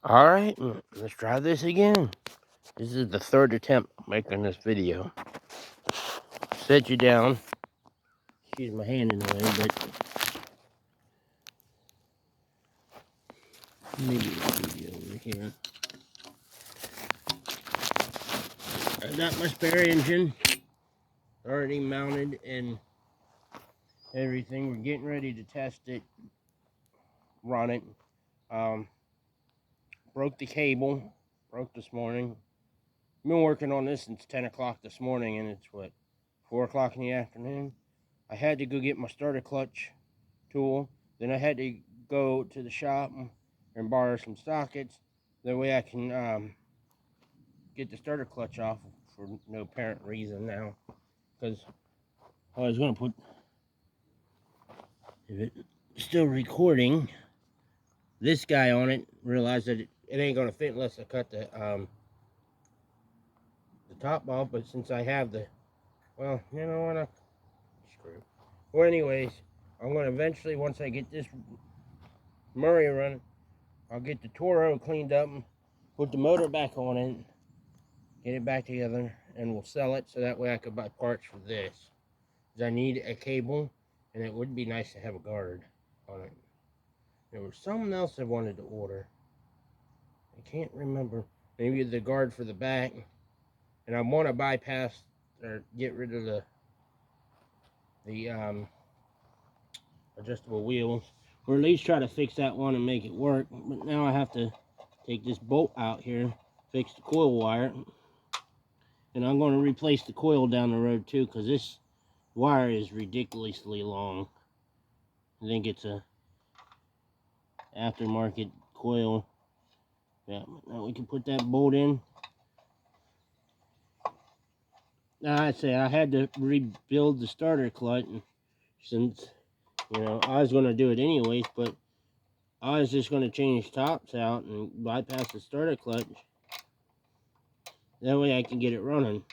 Alright, let's try this again. This is the third attempt making this video. Set you down. Excuse my hand in the way, but maybe it'll be over here. I got my spare engine already mounted and everything. We're getting ready to test it, run it. Broke the cable, broke this morning. Been working on this since 10 o'clock this morning, and it's what, 4 o'clock in the afternoon. I had to go get my starter clutch tool. Then I had to go to the shop and borrow some sockets. That way I can get the starter clutch off for no apparent reason now. Because I was going to put, if it's still recording, this guy on it. Realized that it ain't going to fit unless I cut the top off. But since I have the, well, you know what, screw. Well, anyways, I'm going to eventually, once I get this Murray running, I'll get the Toro cleaned up, put the motor back on it, get it back together, and we'll sell it so that way I could buy parts for this. Because I need a cable, and it would be nice to have a guard on it. There was something else I wanted to order. I can't remember. Maybe the guard for the back. And I want to bypass or get rid of the adjustable wheels, or at least try to fix that one and make it work. But now I have to take this bolt out here, fix the coil wire, and I'm going to replace the coil down the road too, because this wire is ridiculously long. I think it's a aftermarket coil. Yeah, now we can put that bolt in. Now I say I had to rebuild the starter clutch, since, you know, I was going to do it anyways, but I was just going to change tops out and bypass the starter clutch. That way I can get it running.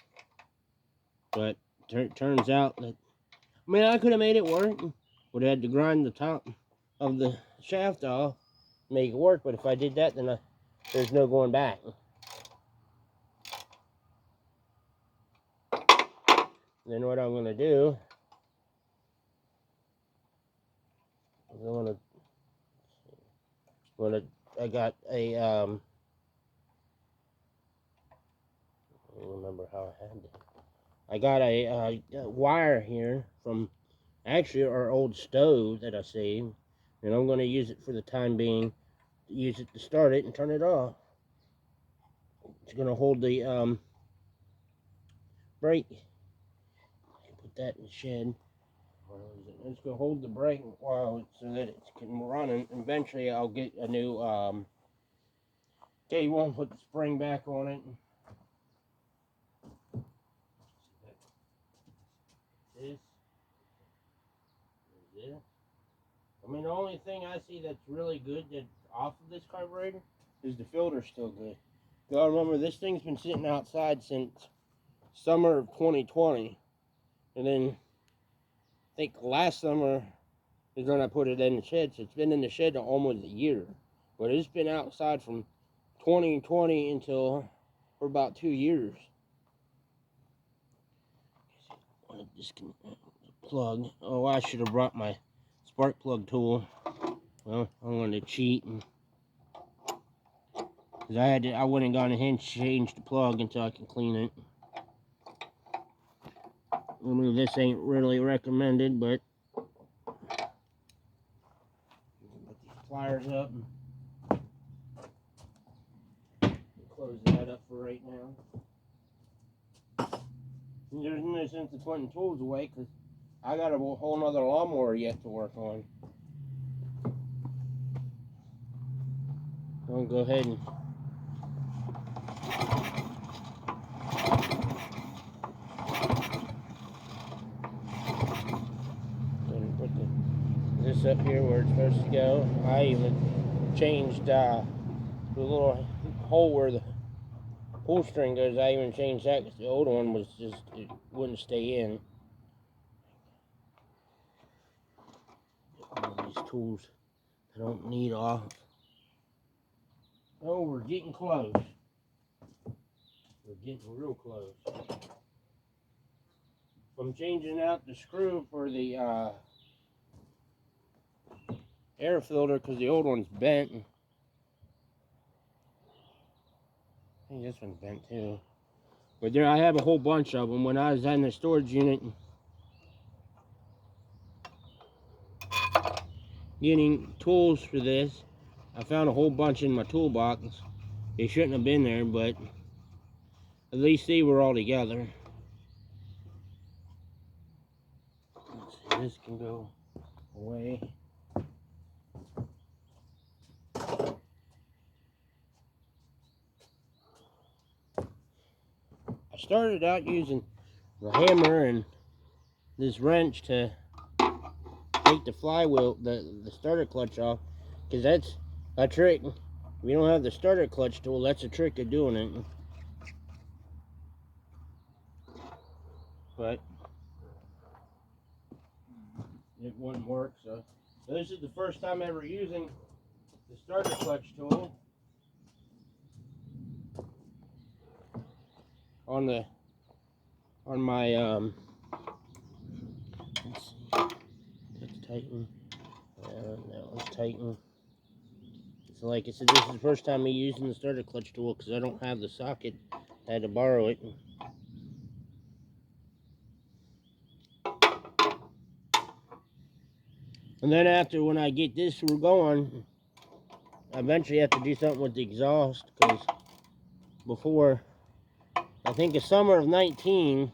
But turns out that, I mean, I could have made it work. Would have had to grind the top of the shaft off, make it work. But if I did that, then there's no going back. Then what I'm going to do is I got a, I don't remember how I had it. I got a wire here from actually our old stove that I saved. And I'm going to use it for the time being. Use it to start it and turn it off. It's going to hold the brake. Put that in the shed. It's going to hold the brake while so that it can run. And eventually I'll get a new cable and put the spring back on it. This is it. I mean, the only thing I see that's really good that's off of this carburetor is the filter's still good. You gotta remember, this thing's been sitting outside since summer of 2020. And then I think last summer is when I put it in the shed. So it's been in the shed almost a year. But it's been outside from 2020 until for about 2 years. I want to disconnect the plug. Oh, I should have brought my spark plug tool. Well, I'm going to cheat, because I wouldn't gone ahead and changed the plug until I can clean it. I mean, this ain't really recommended, but put these pliers up and close that up for right now. And there's no sense of putting tools away, because I got a whole nother lawnmower yet to work on. I'll go ahead and put this up here where it's supposed to go. I even changed the little hole where the pull string goes. I even changed that because the old one was just, it wouldn't stay in. All these tools I don't need off. Oh, we're getting close. We're getting real close. I'm changing out the screw for the air filter because the old one's bent. I think this one's bent too. But there, I have a whole bunch of them. When I was in the storage unit getting tools for this, I found a whole bunch in my toolbox. They shouldn't have been there, but at least they were all together. Let's see, this can go away. I started out using the hammer and this wrench to take the flywheel, the starter clutch off, because that's a trick. If you don't have the starter clutch tool, that's a trick of doing it. But it wouldn't work, so this is the first time ever using the starter clutch tool on my let's see, that's tighten. That one's tighten. So like I said, this is the first time me using the starter clutch tool because I don't have the socket. I had to borrow it. And then after, when I get this going, I eventually have to do something with the exhaust, because before, I think the summer of 19,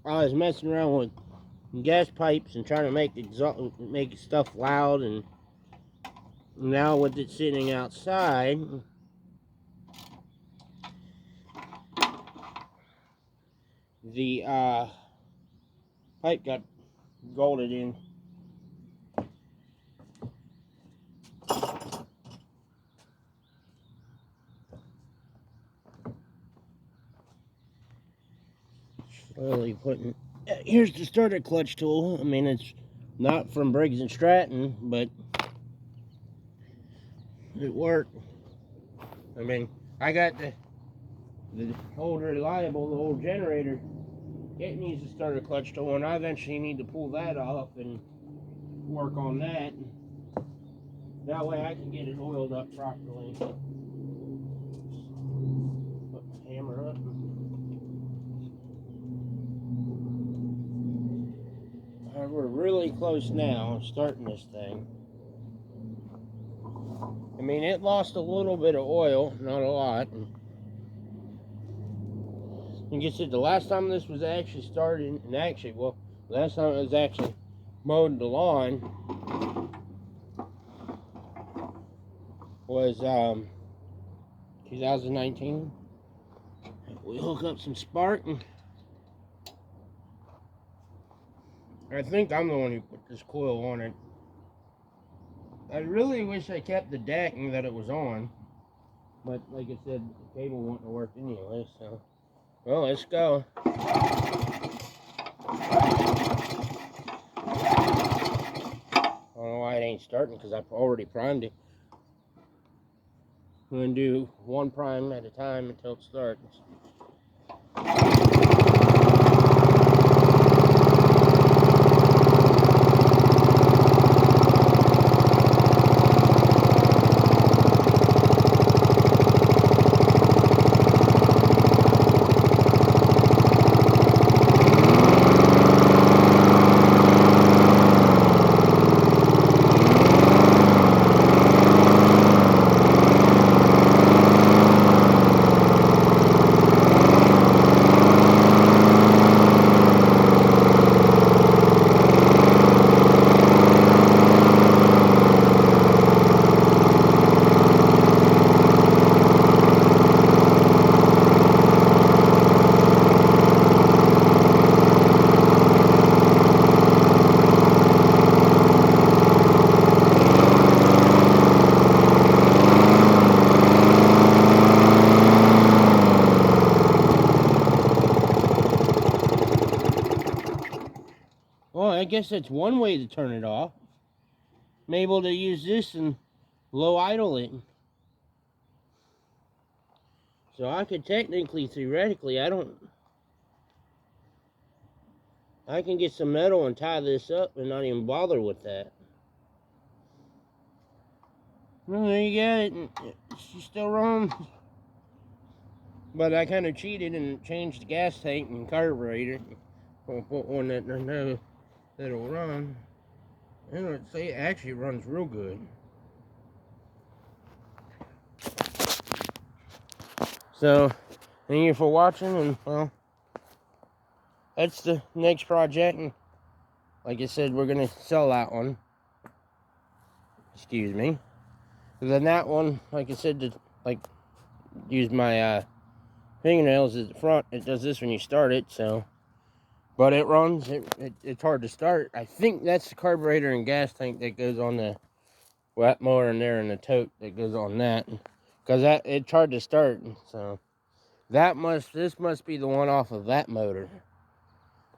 I was messing around with gas pipes and trying to make stuff loud, and now with it sitting outside, the pipe got golded in. Slowly putting. Here's the starter clutch tool. I mean, it's not from Briggs and Stratton, but it worked. I mean, I got the old reliable, the old generator. It needs a starter clutch tool, and I eventually need to pull that off and work on that. That way I can get it oiled up properly. Put the hammer up. We're really close now, starting this thing. I mean, it lost a little bit of oil, not a lot. Like I said, the last time this was actually started, and actually, well, last time it was actually mowed the lawn was 2019. We hook up some spark, and I think I'm the one who put this coil on it. I really wish I kept the decking that it was on, but like I said, the cable wouldn't have worked anyway, so. Well, let's go. I don't know why it ain't starting, because I've already primed it. I'm going to do one prime at a time until it starts. Well, I guess that's one way to turn it off. I'm able to use this and low idle it. So I could technically, theoretically, I can get some metal and tie this up and not even bother with that. Well, there you got it. She still runs. But I kind of cheated and changed the gas tank and carburetor. I'll put one that I know that'll run. And let's say it actually runs real good. So, thank you for watching, and well, that's the next project. And like I said, we're gonna sell that one. Excuse me. And then that one, like I said, to use my fingernails at the front. It does this when you start it, so. But it runs. It's hard to start. I think that's the carburetor and gas tank that goes on the wet mower in there, and the tote that goes on that. Because it's hard to start, so. This must be the one off of that motor.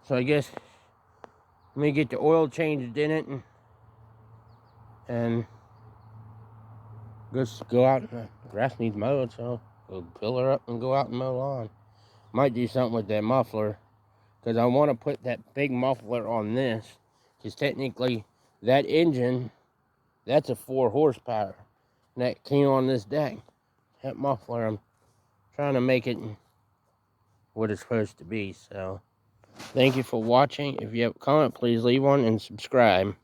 So I guess let me get the oil changed in it and just go out. The grass needs mowed, so we'll fill her up and go out and mow lawn. Might do something with that muffler, because I want to put that big muffler on this, because technically that engine, that's a 4 horsepower, and that came on this deck. That muffler, I'm trying to make it what it's supposed to be. So thank you for watching. If you have a comment, please leave one and subscribe.